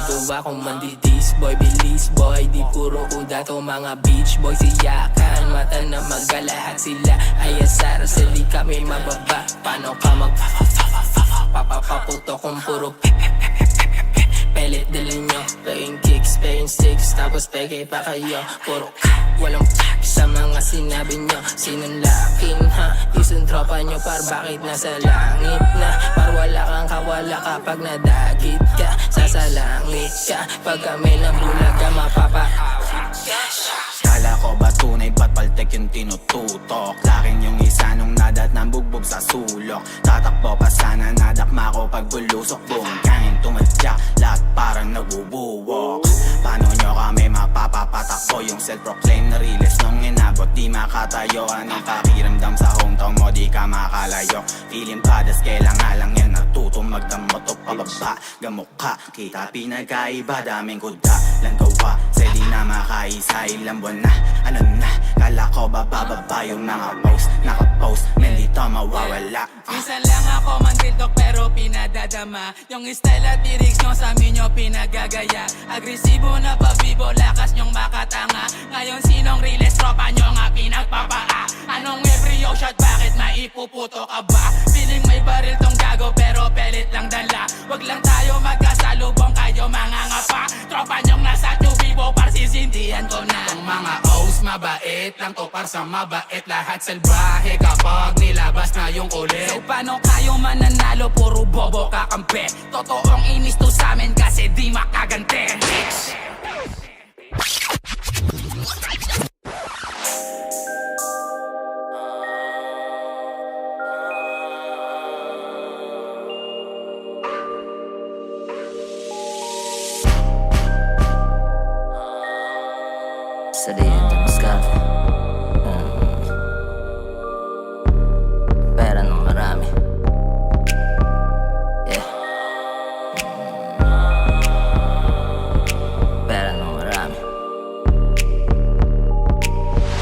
Dito akong mandidis boy, bilis boy. Di puro uda to mga beach boy. Siyakan, mata na magalahat sila ay asar, sa di kami mababa. Paano ka papaputo kung puro pelit dalhin nyo? Playing kicks, playing sticks, tapos peke pa kayo. Puro walang sa mga sinabi nyo. Sinong laking ha? Isang tropa nyo par bakit nasa langit na? Par wala kang kawala kapag nadagit ka. Sasalangit ka pag kami ng bulaga mapapaawit ka. Kala ko ba tunay ba't paltek yung tinututok? Laking yung isa nung nadat ng bugbog sa sulok. Tatakbo pa sana nadakma ko pag bulusok. Buong kain tumadyak, lahat parang nagbubuwok. Paano nyo kami mapapapatakbo? Yung self-proclaim na realist nung inabot di makatayo. Anong pakiramdam sa hometown mo di ka makalayo? Feeling padas kailangan lang yan natutong magdamot o pababa. Gamok ka, kita pinagkaiba, daming kuda lang gawa. Sa di na makaisa ilang buwan na, ano na? Kala ko bababa yung mga post, nakapost, men dito mawawala. Minsan lang ako mandildok pero pinadadama. Yung style at lyrics nyo sa amin nyo pinagagaya. Agresibo na pabibo, lakas nyong makatanga. Ngayon sinong realest tropa nyo nga pinagpapaa? Anong every yo shot, bakit maipuputo ka ba? Feeling may baril tong gago pero pelit lang dala. Wag lang tayo magkasalubong, kayo mga ngapa. Tropa nyong nasa tubibo, parsisindihan ko na. Ang mga O's mabait lang to par sa mabait. Lahat salbahe kapag nilabas na yung kulit. So paano kayo mananalo, puro bobo kakampi? Totoong inis to sa amin kasi di makaganti. Sa diyan dyan Muscate pera ng marami. Yeah. Pera ng marami.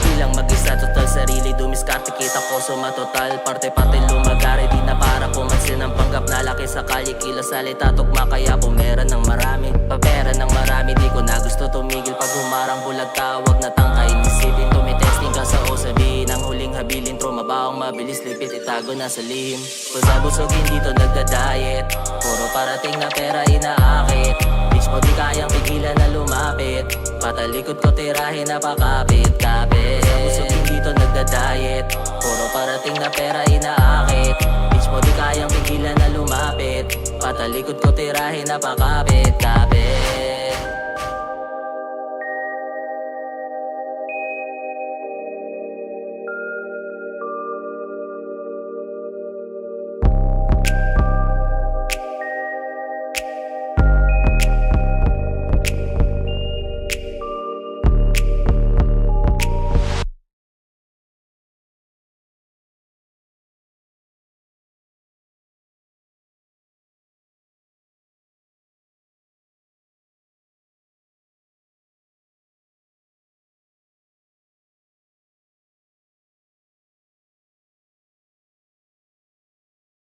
Bilang mag-isa total sarili dumiskarte, kita ko sumatotal. Parte-parte lumagari di na para pumansin ang panggap na laki sa kalye. Kila salita tugma kaya pumera ng marami. Papera ng marami di ko na gusto tumigil. Pag humarang bulag tawag na tangkain isipin. Tumitesting ka sa o sabihin ang huling habilin. Trumabaong mabilis lipit itago na sa lihim. Busog-busogin dito nagda-diet. Puro parating na pera inaakit. Bitch mo di kayang pigilan na lumapit. Patalikod ko tirahin na pakapit-kapit. Busog-busogin dito nagda-diet. Puro parating na pera inaakit. Bitch mo di kayang pigilan na lumapit. Patalikod ko tirahin na pakapit-kapit.